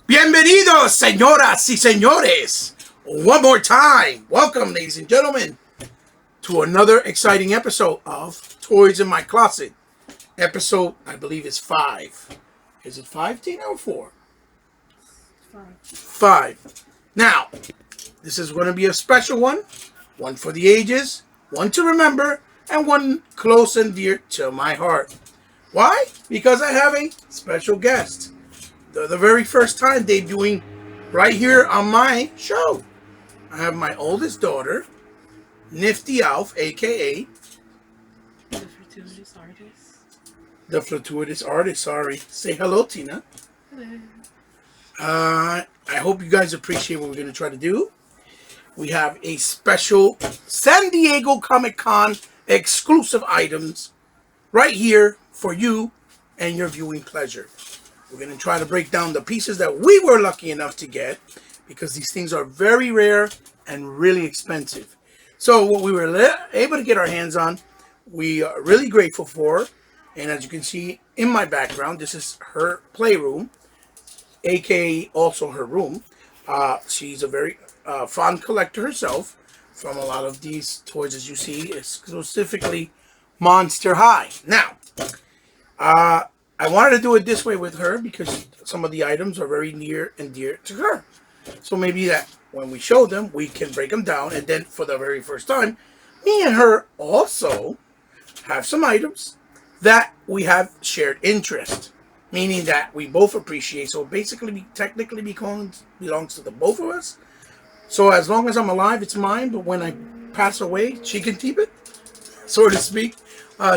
Bienvenidos, señoras y señores. One more time. Welcome, ladies and gentlemen, to another exciting episode of Toys in My Closet. Episode, I believe, is 5. Is it 5, Tina, or 4? 5. Now, this is going to be a special one. One for the ages, one to remember, and one close and dear to my heart. Why? Because I have a special guest. They're the very first time debuting right here on my show. I have my oldest daughter, Nifty Alf, a.k.a. The Fortuitous Artist. The Fortuitous Artist, sorry. Say hello, Tina. Hello. I hope you guys appreciate what we're going to try to do. We have a special San Diego Comic-Con exclusive items right here for you and your viewing pleasure. We're going to try to break down the pieces that we were lucky enough to get because these things are very rare and really expensive. So what we were able to get our hands on, we are really grateful for. And as you can see in my background, this is her playroom, aka also her room. She's a very fond collector herself from a lot of these toys, as you see, specifically Monster High. Now, I wanted to do it this way with her because some of the items are very near and dear to her. So maybe that when we show them, we can break them down. And then for the very first time, me and her also have some items that we have shared interest. Meaning that we both appreciate. So basically, technically belongs to the both of us. So as long as I'm alive, it's mine. But when I pass away, she can keep it, so to speak.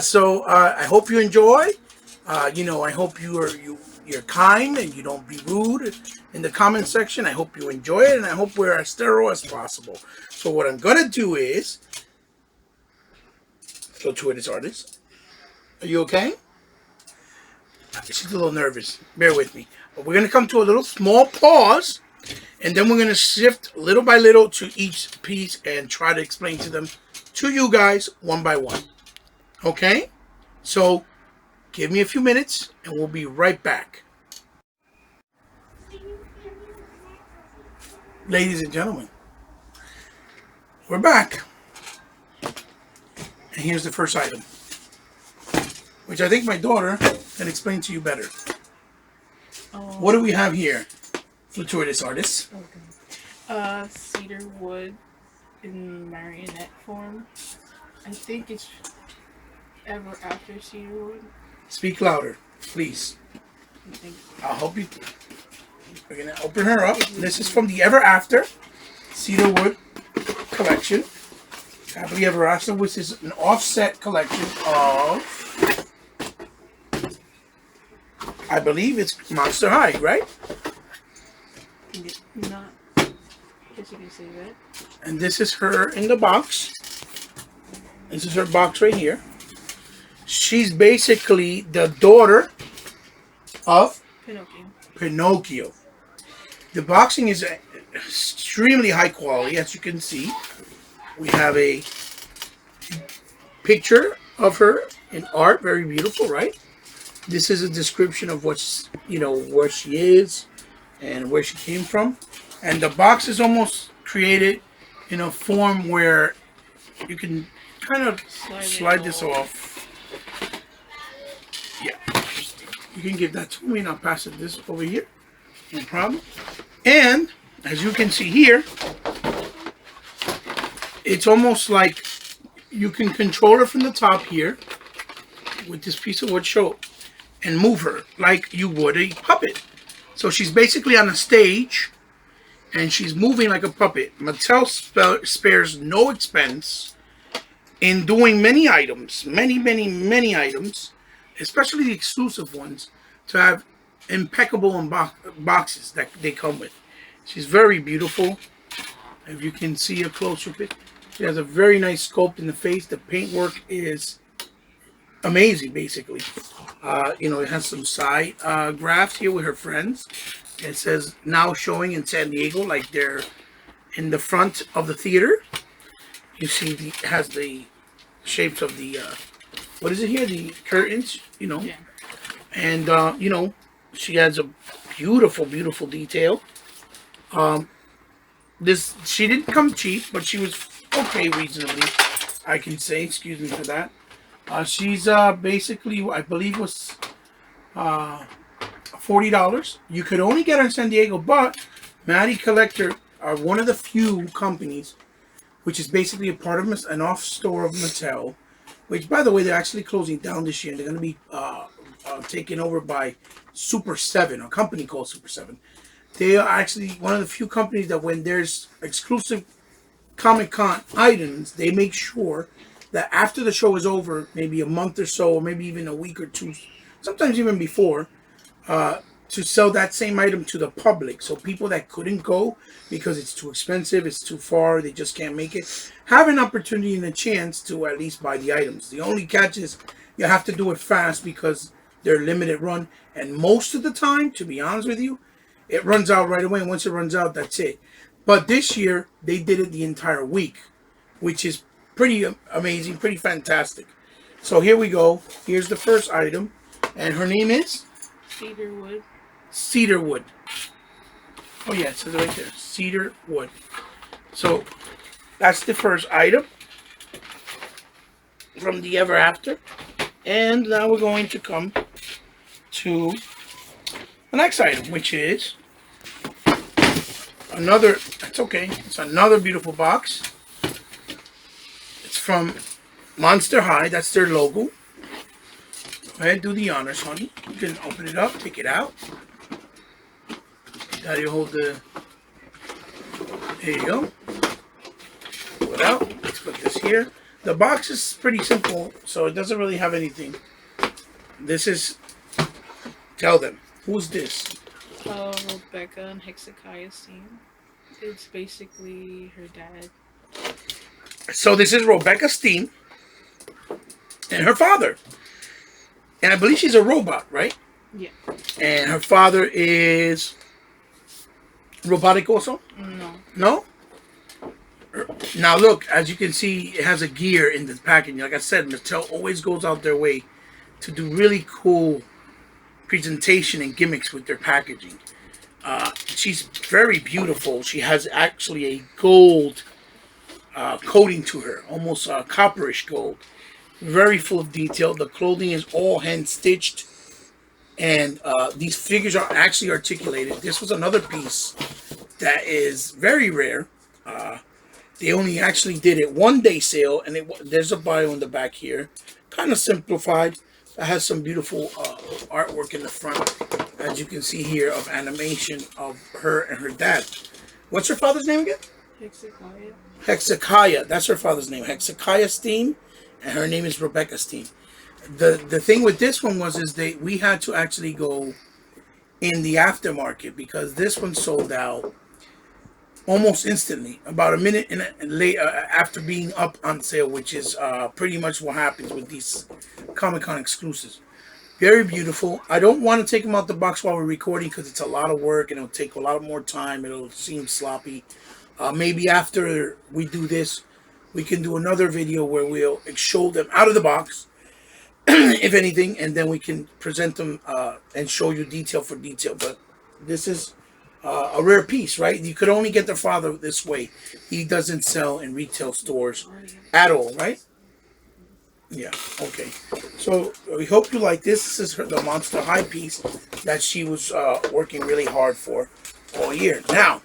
So I hope you enjoy. I hope you're kind and you don't be rude in the comment section. I hope you enjoy it, and I hope we're as thorough as possible. So what I'm gonna do is, Fortuitous Artist, are you okay? She's a little nervous. Bear with me. But we're gonna come to a little small pause, and then we're gonna shift little by little to each piece and try to explain to them, to you guys, one by one. Okay? So give me a few minutes, and we'll be right back. Ladies and gentlemen, we're back. And here's the first item, which I think my daughter can explain to you better. What do we have here, Fortuitous Artist? Okay. Cedar wood in marionette form. I think it's ever after cedar wood. Speak louder, please. I'll help you. We're going to open her up. This is from the Ever After Cedarwood collection. Happily Ever After, which is an offset collection of, I believe it's Monster High, right? Not. I guess you can say that. And this is her in the box. This is her box right here. She's basically the daughter of Pinocchio. The boxing is extremely high quality, as you can see. We have a picture of her in art, very beautiful, right? This is a description of what's, where she is and where she came from. And the box is almost created in a form where you can kind of slide this off. Yeah, you can give that to me and I'll pass it this over here. No problem. And as you can see here, it's almost like you can control her from the top here with this piece of wood show and move her like you would a puppet. So she's basically on a stage and she's moving like a puppet. Mattel spares no expense in doing many items, many items, especially the exclusive ones, to have impeccable boxes that they come with. She's very beautiful. If you can see a closer picture, she has a very nice sculpt in the face. The paintwork is amazing, basically. It has some side graphs here with her friends. It says now showing in San Diego, like they're in the front of the theater. You see, it has the shapes of the what is it here? The curtains, Yeah. And she has a Beautiful, beautiful detail. This she didn't come cheap, but she was okay, reasonably, I can say. Excuse me for that. She's basically, I believe, was $40. You could only get her in San Diego, but Matty Collector are one of the few companies which is basically a part of an off store of Mattel. Which, by the way, they're actually closing down this year. They're going to be taken over by Super 7, a company called Super 7. They are actually one of the few companies that when there's exclusive Comic-Con items, they make sure that after the show is over, maybe a month or so, or maybe even a week or two, sometimes even before, to sell that same item to the public. So people that couldn't go because it's too expensive, it's too far, they just can't make it, have an opportunity and a chance to at least buy the items. The only catch is you have to do it fast because they're limited run. And most of the time, to be honest with you, it runs out right away. And once it runs out, that's it. But this year, they did it the entire week, which is pretty amazing, pretty fantastic. So here we go. Here's the first item. And her name is? Cedarwood. Cedarwood. Oh yeah, it says it right there. Cedarwood. So that's the first item from the Ever After. And now we're going to come to the next item, which is another, that's okay, it's another beautiful box. It's from Monster High, that's their logo. Go ahead, do the honors, honey. You can open it up, take it out. Now you hold the, there you go. Pull it out, let's put this here. The box is pretty simple, so it doesn't really have anything. This is, tell them, who's this? Rebecca and Hezekiah's team. It's basically her dad. So this is Rebecca Steam and her father. And I believe she's a robot, right? Yeah. And her father is robotic also? No. No? Now look, as you can see, it has a gear in the packaging. Like I said, Mattel always goes out their way to do really cool presentation and gimmicks with their packaging. She's very beautiful. She has actually a gold coating to her, almost copperish gold. Very full of detail. The clothing is all hand stitched, and these figures are actually articulated. This was another piece that is very rare. They only actually did it one-day sale, and there's a bio in the back here, kind of simplified. It has some beautiful artwork in the front, as you can see here, of animation of her and her dad. What's her father's name again? Hezekiah. Hezekiah. That's her father's name. Hezekiah Steam, and her name is Rebecca Steam. The thing with this one was we had to actually go in the aftermarket because this one sold out almost instantly, about a minute late after being up on sale, which is pretty much what happens with these Comic-Con exclusives. Very beautiful. I don't want to take them out the box while we're recording because it's a lot of work and it'll take a lot more time. It'll seem sloppy. Maybe after we do this, we can do another video where we'll show them out of the box, if anything, and then we can present them and show you detail for detail. But this is a rare piece, right? You could only get the father this way. He doesn't sell in retail stores at all, right? Yeah, okay. So we hope you like this. This is the Monster High piece that she was working really hard for all year. Now,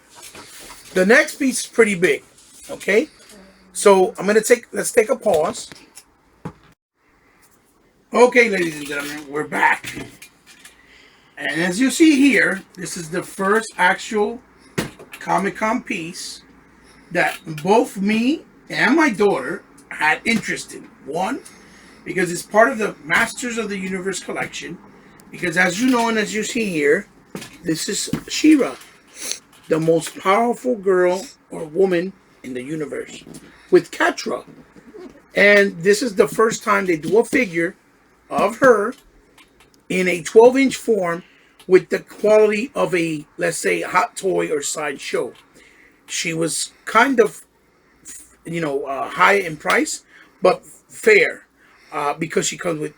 the next piece is pretty big, okay? So let's take a pause. Okay, ladies and gentlemen, we're back. And as you see here, this is the first actual Comic-Con piece that both me and my daughter had interest in. One, because it's part of the Masters of the Universe collection. Because as you know and as you see here, this is She-Ra, the most powerful girl or woman in the universe, with Catra. And this is the first time they do a figure of her in a 12-inch form with the quality of a, let's say, Hot Toy or Sideshow. She was kind of, high in price, but fair because she comes with,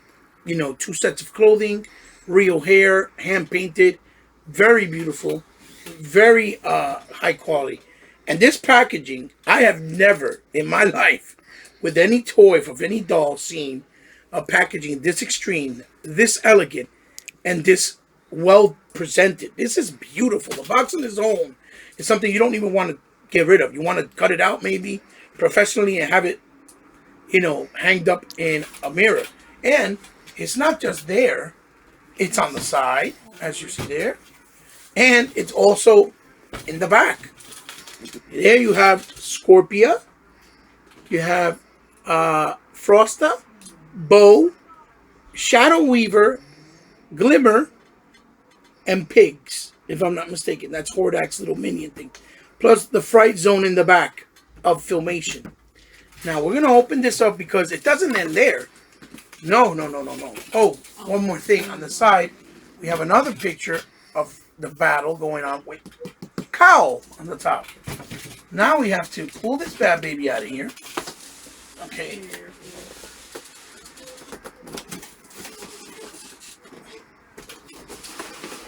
2 sets of clothing, real hair, hand-painted, Very beautiful, very high quality. And this packaging, I have never in my life, with any toy of any doll, seen a packaging this extreme, this elegant, and this well presented. This is beautiful. The box on its own is something you don't even want to get rid of. You want to cut it out maybe professionally and have it, hanged up in a mirror. And it's not just there, it's on the side, as you see there, and it's also in the back. There you have Scorpia, you have Frosta, Bow, Shadow Weaver, Glimmer, and Pigs, if I'm not mistaken. That's Hordak's little minion thing. Plus the Fright Zone in the back of Filmation. Now we're going to open this up because it doesn't end there. No. Oh, one more thing. On the side, we have another picture of the battle going on with Cowl on the top. Now we have to pull this bad baby out of here. Okay.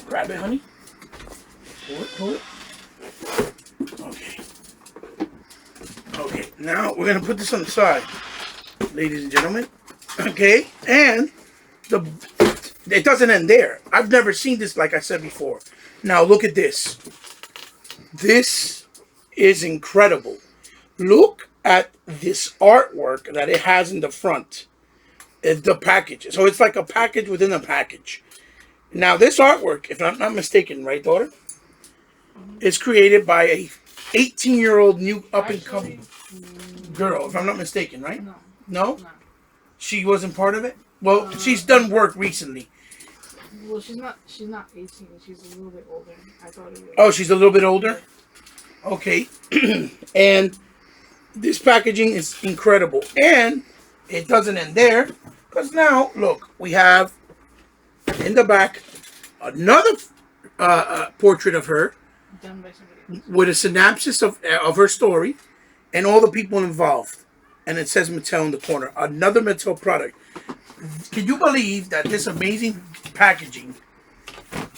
Grab it, honey. Pull it. Okay. Okay, now we're going to put this on the side, ladies and gentlemen. Okay, and it doesn't end there. I've never seen this, like I said before. Now look at this. This is incredible. Look at this artwork that it has in the front. It's the package. So it's like a package within a package. Now this artwork, if I'm not mistaken, right, daughter? Is created by a 18-year-old new up-and-coming girl, if I'm not mistaken, right? No. No? No. She wasn't part of it? Well, she's done work recently. Well, she's not 18. She's a little bit older. I thought it was. Oh, she's a little bit older? Okay. And this packaging is incredible. And it doesn't end there. Because now, look, we have in the back another portrait of her. Done by somebody else. With a synopsis of her story and all the people involved. And it says Mattel in the corner. Another Mattel product. Can you believe that this amazing packaging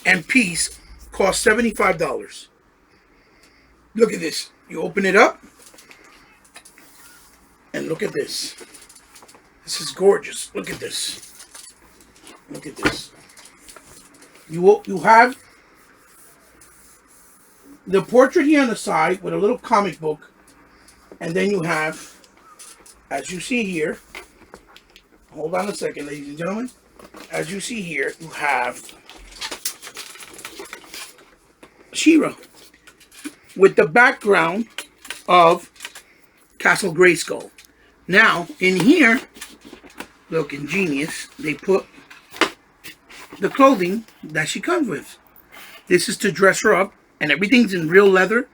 and piece cost $75? Look at this. You open it up. And look at this. This is gorgeous. Look at this. Look at this. You have the portrait here on the side with a little comic book. And then you have, as you see here, hold on a second, ladies and gentlemen. As you see here, you have She-Ra with the background of Castle Grayskull. Now, in here, look, ingenious, they put the clothing that she comes with. This is to dress her up, and everything's in real leather,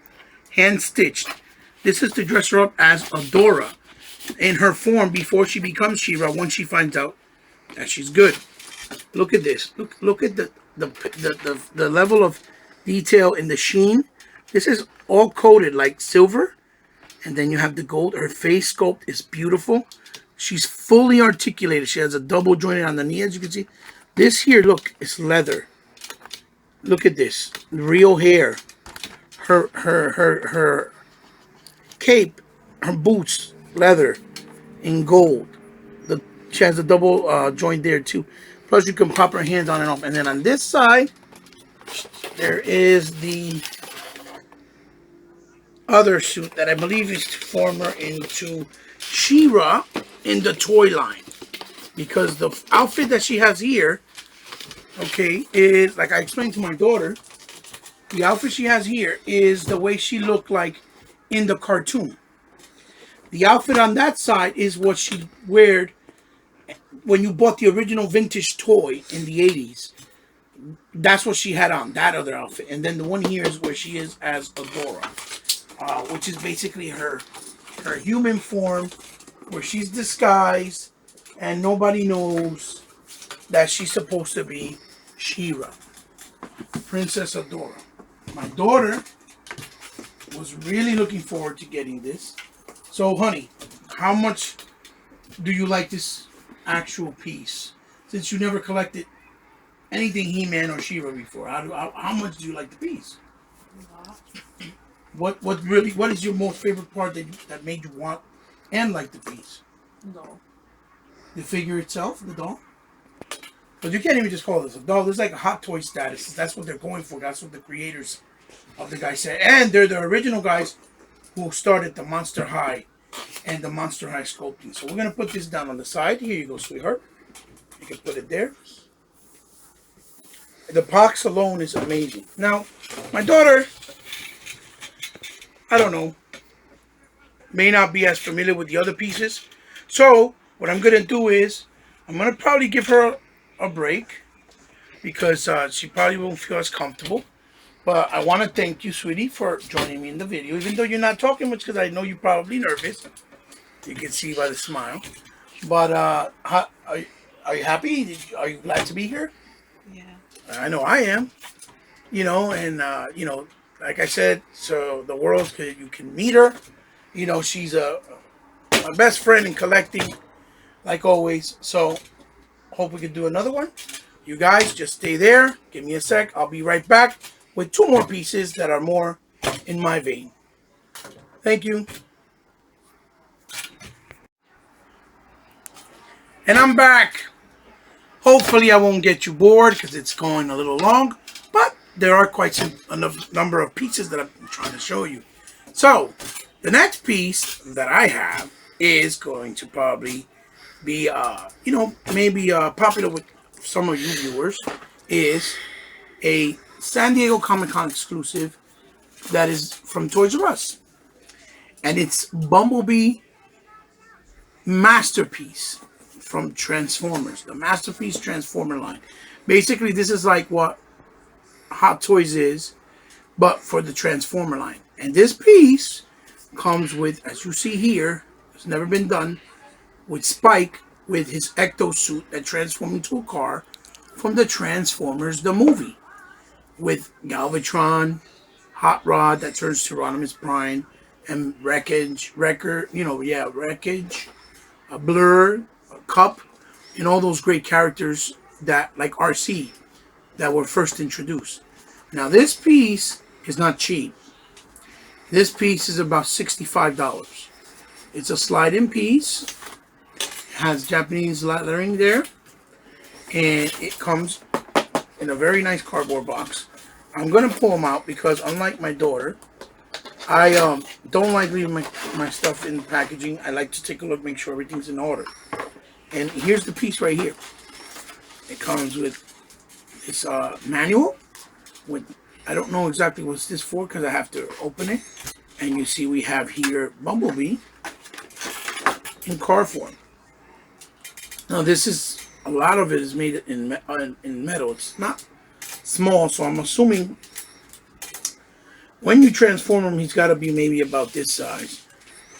hand-stitched. This is to dress her up as Adora in her form before she becomes She-Ra, once she finds out that she's good. Look at this. Look at the level of detail in the sheen. This is all coated like silver. And then you have the gold. Her face sculpt is beautiful. She's fully articulated. She has a double jointed on the knee, as you can see. This here, look, is leather. Look at this. Real hair. Her cape, her boots, leather in gold. She has a double joint there too. Plus you can pop her hands on and off. And then on this side, there is the other suit that I believe is to form her into She-Ra in the toy line. Because the outfit that she has here, okay, is, like I explained to my daughter, the outfit she has here is the way she looked like in the cartoon. The outfit on that side is what she wore when you bought the original vintage toy in the 80s. That's what she had on, that other outfit. And then the one here is where she is as Adora, which is basically her human form, where she's disguised and nobody knows that she's supposed to be She-Ra, Princess Adora. My daughter was really looking forward to getting this. So, honey, how much do you like this actual piece? Since you never collected anything He-Man or She-Ra before. How much do you like the piece? What is your most favorite part that made you want and like the piece? No. The figure itself, the doll? But you can't even just call this a doll. It's like a hot toy status. That's what they're going for. That's what the creators of the guy said. And they're the original guys who started the Monster High and the Monster High sculpting. So we're going to put this down on the side. Here you go, sweetheart. You can put it there. The box alone is amazing. Now, my daughter, I don't know, may not be as familiar with the other pieces. So what I'm going to do is I'm going to probably give her a break because she probably won't feel as comfortable. But I want to thank you, sweetie, for joining me in the video, even though you're not talking much because I know you're probably nervous. You can see by the smile. But are you happy? Are you glad to be here? Yeah. I know I am. You know, and, you know, like I said, so the world, you can meet her. You know, she's my best friend in collecting, like always. So, hope we can do another one. You guys, just stay there. Give me a sec. I'll be right back with 2 more pieces that are more in my vein. Thank you. And I'm back. Hopefully I won't get you bored because it's going a little long. But there are quite enough number of pieces that I'm trying to show you. So, the next piece that I have is going to probably be, you know, maybe popular with some of you viewers, is a San Diego Comic-Con exclusive that is from Toys R Us. And it's Bumblebee Masterpiece from Transformers. The Masterpiece Transformer line. Basically, this is like what Hot Toys is, but for the Transformer line. And this piece comes with, as you see here, it's never been done, with Spike with his ecto suit that transformed into a car from the Transformers the movie, with Galvatron, Hot Rod that turns to Rodimus Prime, and Wreckage, a Blur, a Cup, and all those great characters that, like RC, that were first introduced. Now this piece is not cheap. This piece is about $65. It's a slide-in piece. Has Japanese lettering there, and it comes in a very nice cardboard box. I'm gonna pull them out because, unlike my daughter, I don't like leaving my stuff in the packaging. I like to take a look, make sure everything's in order. And here's the piece right here. It comes with this manual with, I don't know exactly what's this for because I have to open it. And you see we have here Bumblebee in car form. Now this is, a lot of it is made in metal. It's not small, so I'm assuming when you transform him, he's got to be maybe about this size.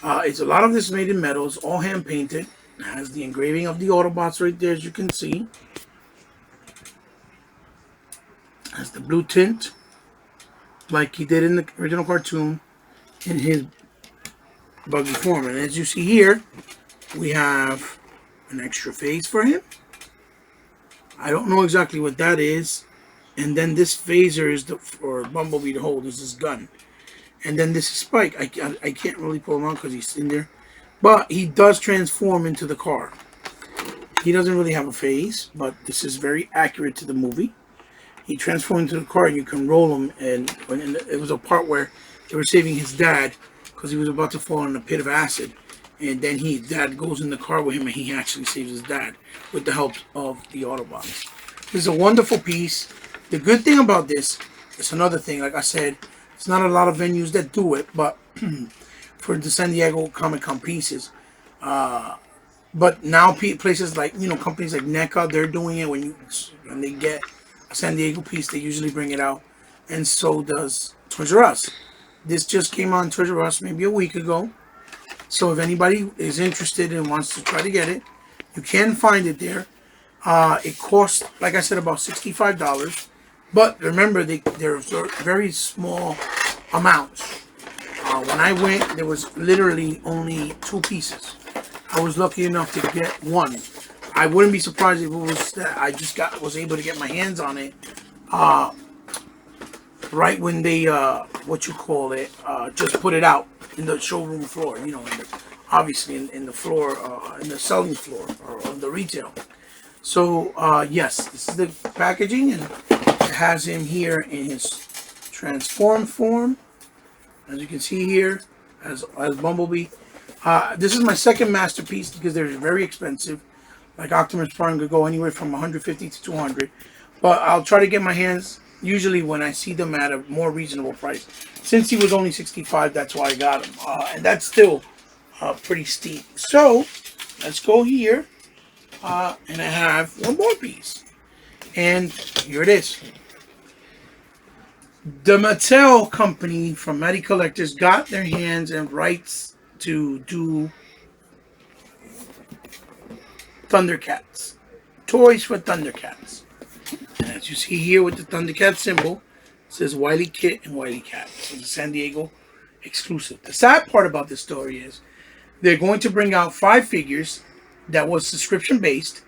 It's a lot of this made in metal. It's all hand painted. It has the engraving of the Autobots right there, as you can see. It has the blue tint, like he did in the original cartoon, in his buggy form. And as you see here, we have an extra face for him. I don't know exactly what that is. And then this phaser is for Bumblebee to hold. This is his gun. And then this is Spike. I can't really pull him out because he's in there. But he does transform into the car. He doesn't really have a face, but this is very accurate to the movie. He transformed into the car and you can roll him. And it was a part where they were saving his dad because he was about to fall in a pit of acid. And then dad goes in the car with him and he actually saves his dad with the help of the Autobots. This is a wonderful piece. The good thing about this, it's another thing, like I said, it's not a lot of venues that do it, but for the San Diego Comic-Con pieces. But now places like, companies like NECA, they're doing it. When they get a San Diego piece, they usually bring it out. And so does Toys R Us. This just came on Toys R Us maybe a week ago. So if anybody is interested and wants to try to get it, you can find it there. It costs, like I said, about $65. But remember, they're very small amounts. When I went, there was literally only 2 pieces. I was lucky enough to get one. I wouldn't be surprised if it was that I just was able to get my hands on it right when they what you call it just put it out in the showroom floor. You know, obviously in the floor in the selling floor or on the retail. So yes, this is the packaging, and it has him here in his transform form, as you can see here, as Bumblebee. This is my second masterpiece because they're very expensive. Like Optimus Prime could go anywhere from 150 to 200, but I'll try to get my hands usually when I see them at a more reasonable price. Since he was only 65, that's why I got him, and that's still pretty steep. So let's go here, and I have one more piece, and here it is. The Mattel company from Matty Collectors got their hands and rights to do Thundercats. Toys for Thundercats. And as you see here with the Thundercat symbol, it says Wile E. Kit and Wile E. Cat. So it's a San Diego exclusive. The sad part about this story is they're going to bring out 5 figures that was subscription based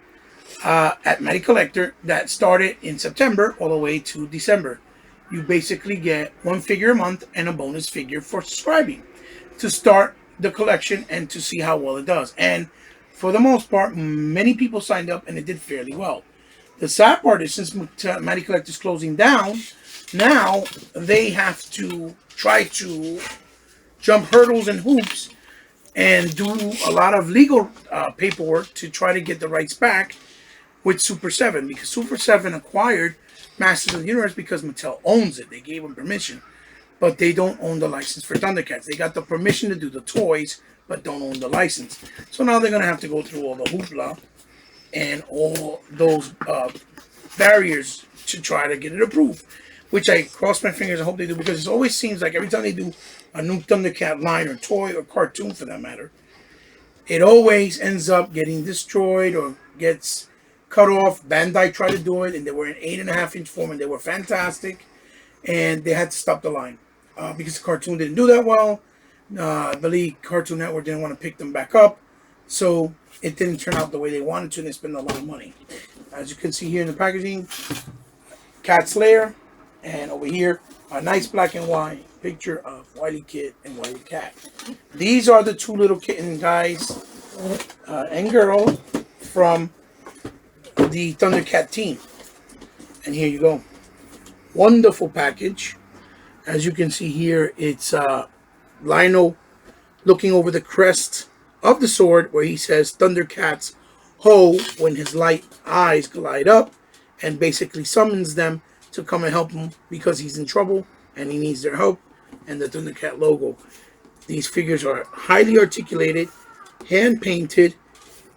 at Matty Collector that started in September all the way to December. You basically get 1 figure a month and a bonus figure for subscribing to start the collection and to see how well it does. And for the most part, many people signed up and it did fairly well. The sad part is since Matty Collector is closing down, now they have to try to jump hurdles and hoops and do a lot of legal paperwork to try to get the rights back with Super 7, because Super 7 acquired Masters of the Universe because Mattel owns it. They gave them permission, but they don't own the license for Thundercats. They got the permission to do the toys, but don't own the license. So now they're going to have to go through all the hoopla and all those barriers to try to get it approved, which I cross my fingers and hope they do, because it always seems like every time they do a new Thundercat line or toy or cartoon for that matter, it always ends up getting destroyed or gets cut off. Bandai tried to do it, and they were in 8.5-inch form, and they were fantastic, and they had to stop the line because the cartoon didn't do that well. I believe Cartoon Network didn't want to pick them back up, so it didn't turn out the way they wanted to, and they spent a lot of money. As you can see here in the packaging, Cat Slayer, and over here, a nice black and white picture of Wile E. Kit and Wile E. Cat. These are the 2 little kitten guys and girl from the Thundercat team. And here you go. Wonderful package. As you can see here, it's Lionel looking over the crest of the sword where he says Thundercats ho when his light eyes glide up and basically summons them to come and help him because he's in trouble and he needs their help, and the Thundercat logo. These figures are highly articulated, hand painted.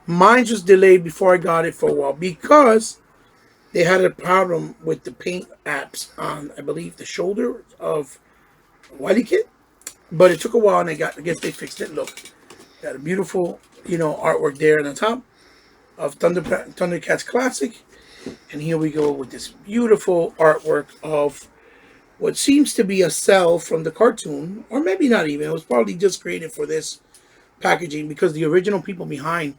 Mine was delayed before I got it for a while because they had a problem with the paint apps on, I believe, the shoulder of Wile E. Kit. But it took a while, and I guess they fixed it. Look, got a beautiful, artwork there on the top of Thundercats Classic. And here we go with this beautiful artwork of what seems to be a cell from the cartoon, or maybe not even. It was probably just created for this packaging because the original people behind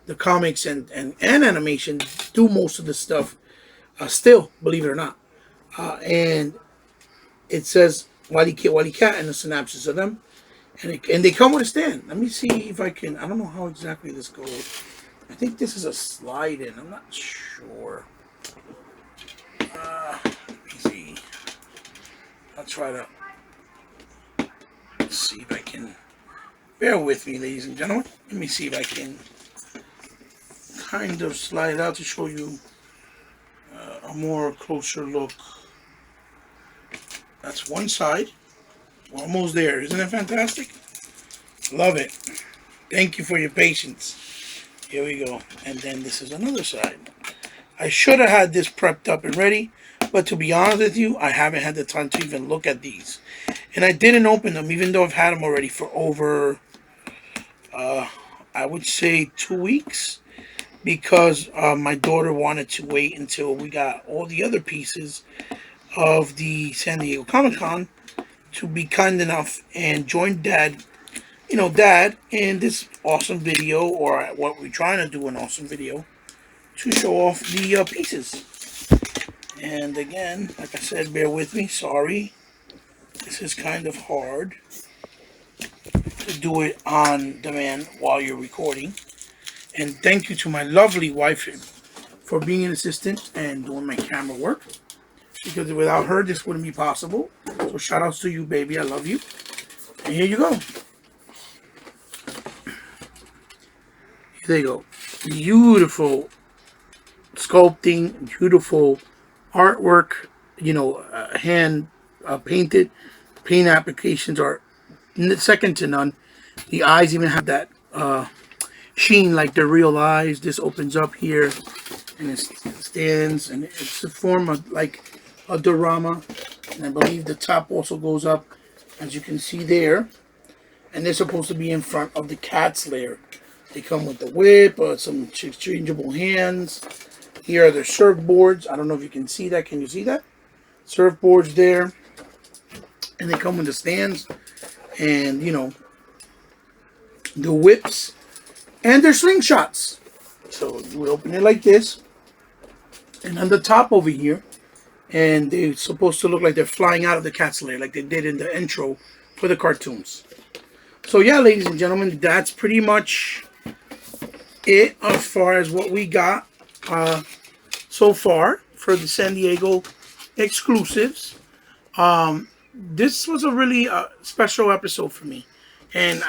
the comics and animation do most of the stuff still, believe it or not. And it says Wile E. Kit, Wile E. Cat, and the synopsis of them. And they come with a stand. Let me see if I can. I don't know how exactly this goes. I think this is a slide in. I'm not sure. Let me see. I'll try to see if I can. Bear with me, ladies and gentlemen. Let me see if I can kind of slide it out to show you a more closer look. That's one side. We're almost there. Isn't it fantastic? Love it. Thank you for your patience. Here we go. And then this is another side. I should have had this prepped up and ready, but to be honest with you, I haven't had the time to even look at these. And I didn't open them, even though I've had them already for over, I would say 2 weeks, because my daughter wanted to wait until we got all the other pieces of the San Diego Comic-Con to be kind enough and join Dad, Dad, in this awesome video, or what we're trying to do, an awesome video to show off the pieces. And again, like I said, bear with me. Sorry. This is kind of hard to do it on demand while you're recording. And thank you to my lovely wife for being an assistant and doing my camera work. Because without her, this wouldn't be possible. So shout outs to you, baby. I love you. And here you go. There you go. Beautiful sculpting, beautiful artwork. You know, hand painted. Paint applications are second to none. The eyes even have that sheen like their real eyes. This opens up here and it stands, and it's a form of like a diorama. And I believe the top also goes up, as you can see there. And they're supposed to be in front of the cat's lair. They come with the whip, some exchangeable hands. Here are their surfboards. I don't know if you can see that. Can you see that? Surfboards there. And they come with the stands. And, you know, the whips. And their slingshots. So you would open it like this. And on the top over here. And they're supposed to look like they're flying out of the cat's lair, like they did in the intro for the cartoons. So yeah, ladies and gentlemen, that's pretty much it as far as what we got so far for the San Diego exclusives. This was a really special episode for me, and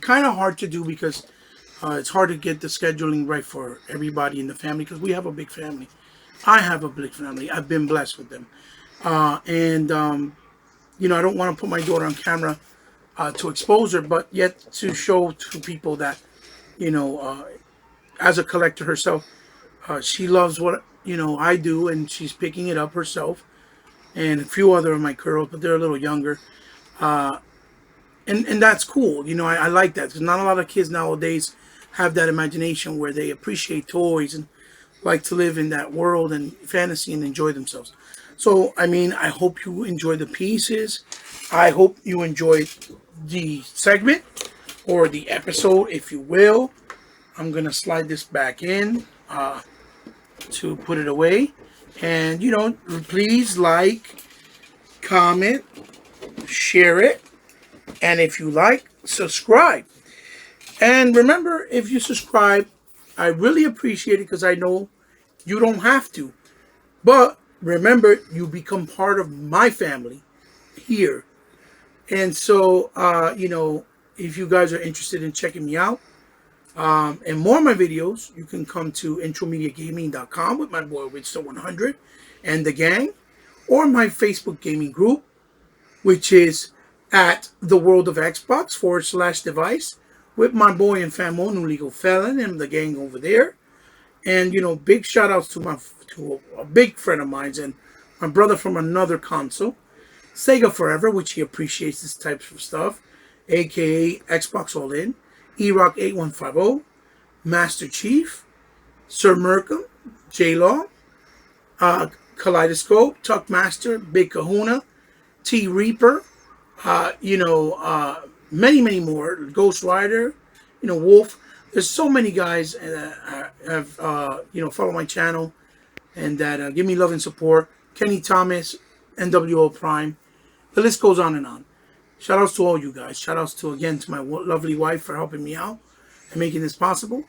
kind of hard to do because it's hard to get the scheduling right for everybody in the family because we have a big family. I have a big family. I've been blessed with them, you know, I don't want to put my daughter on camera to expose her, but yet to show to people that, you know, as a collector herself, she loves what, you know, I do, and she's picking it up herself, and a few other of my girls, but they're a little younger, and that's cool. You know, I like that because not a lot of kids nowadays have that imagination where they appreciate toys and like to live in that world and fantasy and enjoy themselves. So, I mean, I hope you enjoy the pieces. I hope you enjoyed the segment or the episode, if you will. I'm going to slide this back in to put it away. And, you know, please like, comment, share it. And if you like, subscribe. And remember, if you subscribe, I really appreciate it because I know you don't have to. But remember, you become part of my family here. And so, you know, if you guys are interested in checking me out and more of my videos, you can come to intromediagaming.com with my boy Widster100 and the gang, or my Facebook gaming group, which is at the World of Xbox /device with my boy and famo, New Legal Felon, and the gang over there. And, you know, big shout outs to a big friend of mine and my brother from another console, Sega Forever, which he appreciates this type of stuff, aka Xbox All In, E-Rock8150, Master Chief, Sir Merkham, J-Law, Kaleidoscope, Tuck Master, Big Kahuna, T Reaper, you know, many, many more, Ghost Rider, you know, Wolf. There's so many guys that have, you know, follow my channel and that give me love and support. Kenny Thomas, NWO Prime. The list goes on and on. Shout outs to all you guys. Shout outs to, again, to my lovely wife for helping me out and making this possible.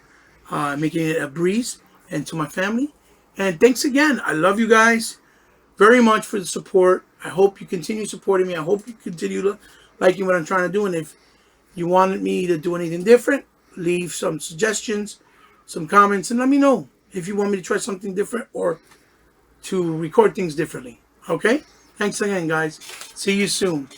Making it a breeze. And to my family. And thanks again. I love you guys very much for the support. I hope you continue supporting me. I hope you continue liking what I'm trying to do. And if you wanted me to do anything different, leave some suggestions, some comments, and let me know if you want me to try something different or to record things differently. Okay? Thanks again, guys. See you soon.